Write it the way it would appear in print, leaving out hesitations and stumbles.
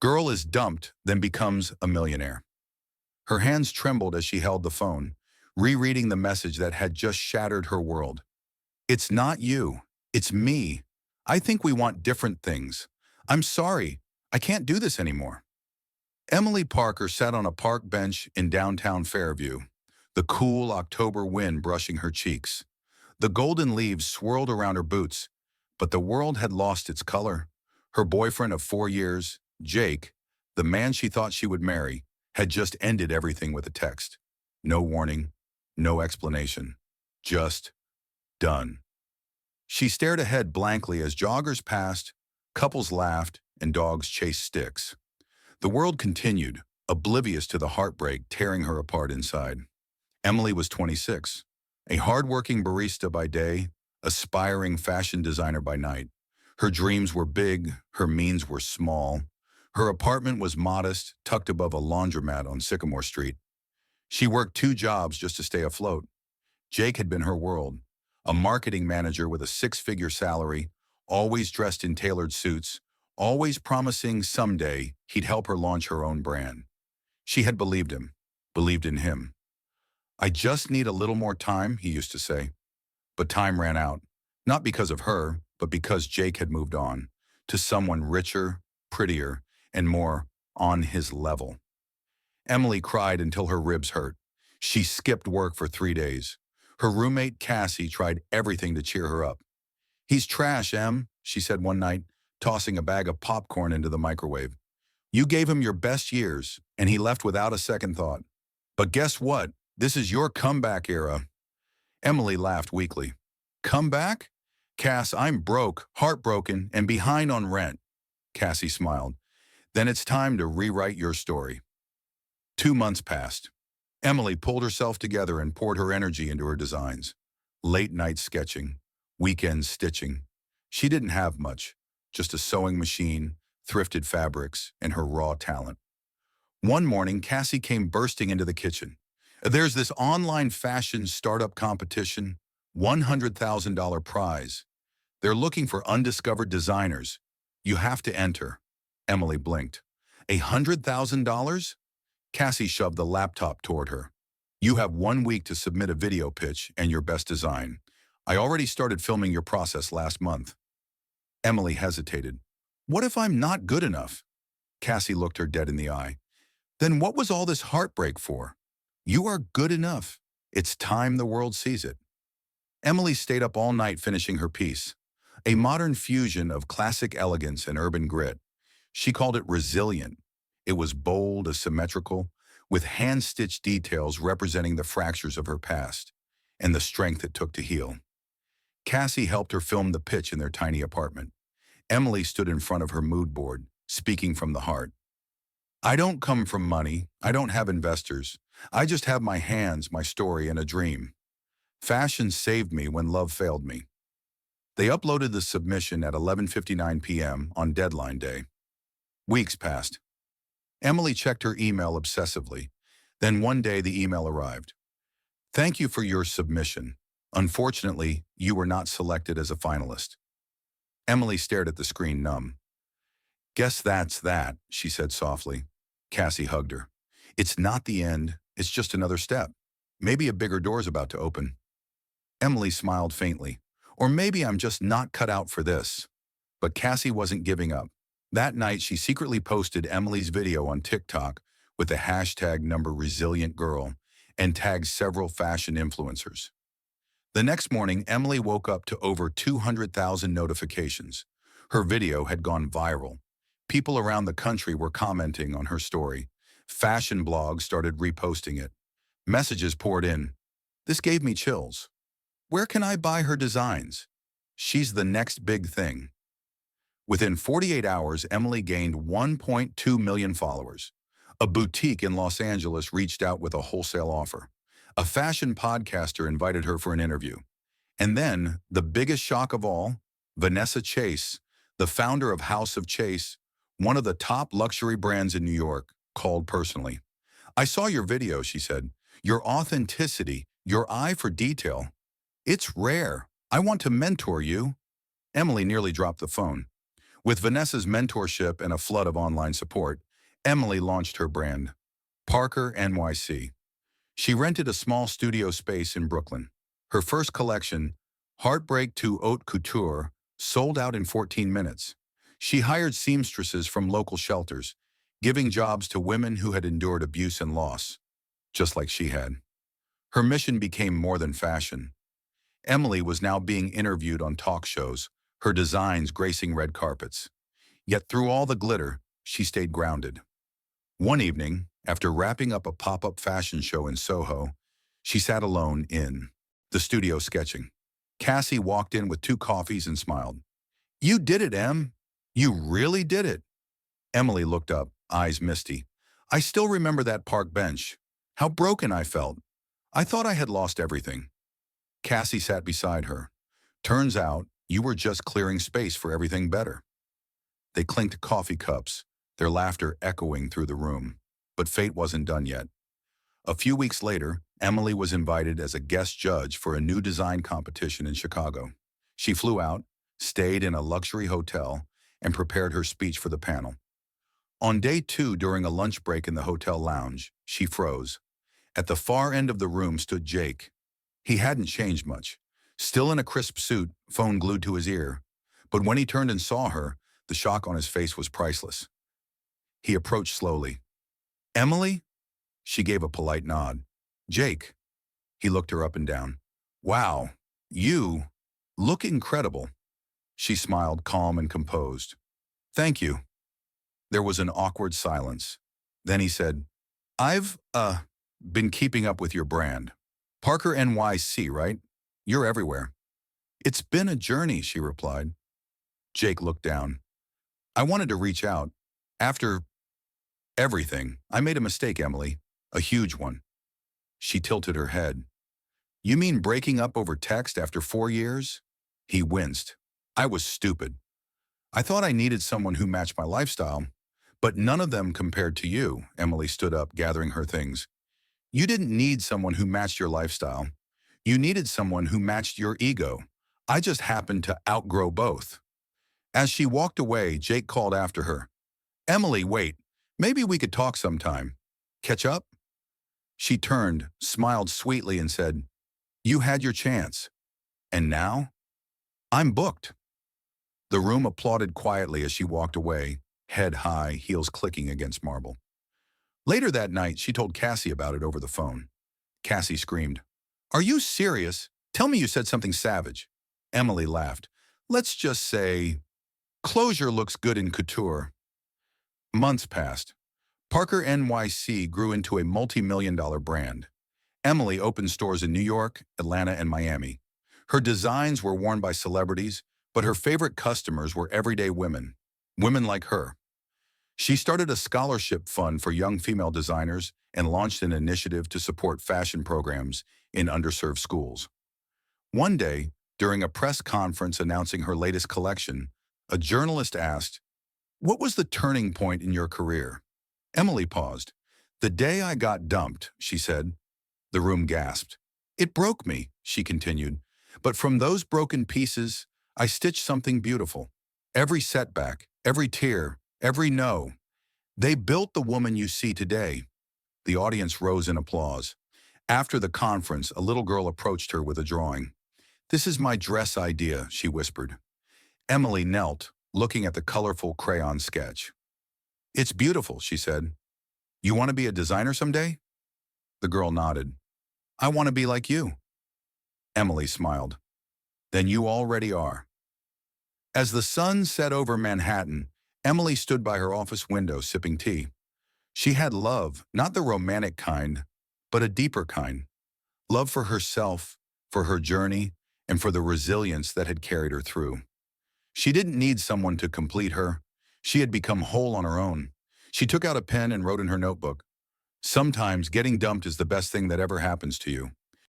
Girl is dumped, then becomes a millionaire. Her hands trembled as she held the phone, rereading the message that had just shattered her world. It's not you. It's me. I think we want different things. I'm sorry. I can't do this anymore. Emily Parker sat on a park bench in downtown Fairview, the cool October wind brushing her cheeks. The golden leaves swirled around her boots, but the world had lost its color. Her boyfriend of 4 years, Jake, the man she thought she would marry, had just ended everything with a text. No warning, no explanation. Just done. She stared ahead blankly as joggers passed, couples laughed, and dogs chased sticks. The world continued, oblivious to the heartbreak tearing her apart inside. Emily was 26, a hardworking barista by day, aspiring fashion designer by night. Her dreams were big, her means were small. Her apartment was modest, tucked above a laundromat on Sycamore Street. She worked 2 jobs just to stay afloat. Jake had been her world, a marketing manager with a 6-figure salary, always dressed in tailored suits, always promising someday he'd help her launch her own brand. She had believed him, believed in him. I just need a little more time, he used to say. But time ran out, not because of her, but because Jake had moved on, to someone richer, prettier, and more on his level. Emily cried until her ribs hurt. She skipped work for 3 days. Her roommate, Cassie, tried everything to cheer her up. "He's trash, Em," she said one night, tossing a bag of popcorn into the microwave. "You gave him your best years, and he left without a second thought. But guess what? This is your comeback era." Emily laughed weakly. "Comeback? Cass, I'm broke, heartbroken, and behind on rent." Cassie smiled. "Then it's time to rewrite your story." 2 months passed. Emily pulled herself together and poured her energy into her designs. Late night sketching, weekend stitching. She didn't have much, just a sewing machine, thrifted fabrics, and her raw talent. One morning, Cassie came bursting into the kitchen. "There's this online fashion startup competition, $100,000 prize. They're looking for undiscovered designers. You have to enter." Emily blinked. $100,000? Cassie shoved the laptop toward her. "You have 1 week to submit a video pitch and your best design. I already started filming your process last month." Emily hesitated. "What if I'm not good enough?" Cassie looked her dead in the eye. "Then what was all this heartbreak for? You are good enough. It's time the world sees it." Emily stayed up all night finishing her piece, a modern fusion of classic elegance and urban grit. She called it resilient. It was bold, symmetrical, with hand-stitched details representing the fractures of her past and the strength it took to heal. Cassie helped her film the pitch in their tiny apartment. Emily stood in front of her mood board, speaking from the heart. "I don't come from money. I don't have investors. I just have my hands, my story, and a dream. Fashion saved me when love failed me." They uploaded the submission at 11:59 p.m. on deadline day. Weeks passed. Emily checked her email obsessively. Then one day the email arrived. "Thank you for your submission. Unfortunately, you were not selected as a finalist." Emily stared at the screen numb. "Guess that's that," she said softly. Cassie hugged her. "It's not the end. It's just another step. Maybe a bigger door's about to open." Emily smiled faintly. "Or maybe I'm just not cut out for this." But Cassie wasn't giving up. That night, she secretly posted Emily's video on TikTok with the hashtag #ResilientGirl and tagged several fashion influencers. The next morning, Emily woke up to over 200,000 notifications. Her video had gone viral. People around the country were commenting on her story. Fashion blogs started reposting it. Messages poured in. "This gave me chills. Where can I buy her designs? She's the next big thing." Within 48 hours, Emily gained 1.2 million followers. A boutique in Los Angeles reached out with a wholesale offer. A fashion podcaster invited her for an interview. And then, the biggest shock of all, Vanessa Chase, the founder of House of Chase, one of the top luxury brands in New York, called personally. "I saw your video," she said. "Your authenticity, your eye for detail. It's rare. I want to mentor you." Emily nearly dropped the phone. With Vanessa's mentorship and a flood of online support, Emily launched her brand, Parker NYC. She rented a small studio space in Brooklyn. Her first collection, Heartbreak to Haute Couture, sold out in 14 minutes. She hired seamstresses from local shelters, giving jobs to women who had endured abuse and loss, just like she had. Her mission became more than fashion. Emily was now being interviewed on talk shows, her designs gracing red carpets. Yet through all the glitter, she stayed grounded. One evening, after wrapping up a pop-up fashion show in Soho, she sat alone in the studio sketching. Cassie walked in with 2 coffees and smiled. "You did it, Em. You really did it." Emily looked up, eyes misty. "I still remember that park bench. How broken I felt. I thought I had lost everything." Cassie sat beside her. "Turns out you were just clearing space for everything better." They clinked coffee cups, their laughter echoing through the room. But fate wasn't done yet. A few weeks later, Emily was invited as a guest judge for a new design competition in Chicago. She flew out, stayed in a luxury hotel, and prepared her speech for the panel. On day 2, during a lunch break in the hotel lounge, she froze. At the far end of the room stood Jake. He hadn't changed much, still in a crisp suit, phone glued to his ear. But when he turned and saw her, the shock on his face was priceless. He approached slowly. "Emily?" She gave a polite nod. "Jake." He looked her up and down. "Wow, you look incredible." She smiled, calm and composed. "Thank you." There was an awkward silence. Then he said, "I've, been keeping up with your brand. Parker NYC, right? You're everywhere." "It's been a journey," she replied. Jake looked down. "I wanted to reach out. After everything, I made a mistake, Emily. A huge one." She tilted her head. "You mean breaking up over text after 4 years?" He winced. "I was stupid. I thought I needed someone who matched my lifestyle, but none of them compared to you." Emily stood up, gathering her things. "You didn't need someone who matched your lifestyle. You needed someone who matched your ego. I just happened to outgrow both." As she walked away, Jake called after her. "Emily, wait. Maybe we could talk sometime. Catch up?" She turned, smiled sweetly, and said, "You had your chance. And now? I'm booked." The room applauded quietly as she walked away, head high, heels clicking against marble. Later that night, she told Cassie about it over the phone. Cassie screamed, "Are you serious? Tell me you said something savage." Emily laughed. "Let's just say, closure looks good in couture." Months passed. Parker NYC grew into a multi-million-dollar brand. Emily opened stores in New York, Atlanta, and Miami. Her designs were worn by celebrities, but her favorite customers were everyday women, women like her. She started a scholarship fund for young female designers and launched an initiative to support fashion programs in underserved schools. One day, during a press conference announcing her latest collection, a journalist asked, "What was the turning point in your career?" Emily paused. "The day I got dumped," she said. The room gasped. "It broke me," she continued. "But from those broken pieces, I stitched something beautiful. Every setback, every tear, every no. They built the woman you see today." The audience rose in applause. After the conference, a little girl approached her with a drawing. "This is my dress idea," she whispered. Emily knelt, looking at the colorful crayon sketch. "It's beautiful," she said. "You want to be a designer someday?" The girl nodded. "I want to be like you." Emily smiled. "Then you already are." As the sun set over Manhattan, Emily stood by her office window sipping tea. She had love, not the romantic kind, but a deeper kind. Love for herself, for her journey, and for the resilience that had carried her through. She didn't need someone to complete her. She had become whole on her own. She took out a pen and wrote in her notebook, "Sometimes getting dumped is the best thing that ever happens to you."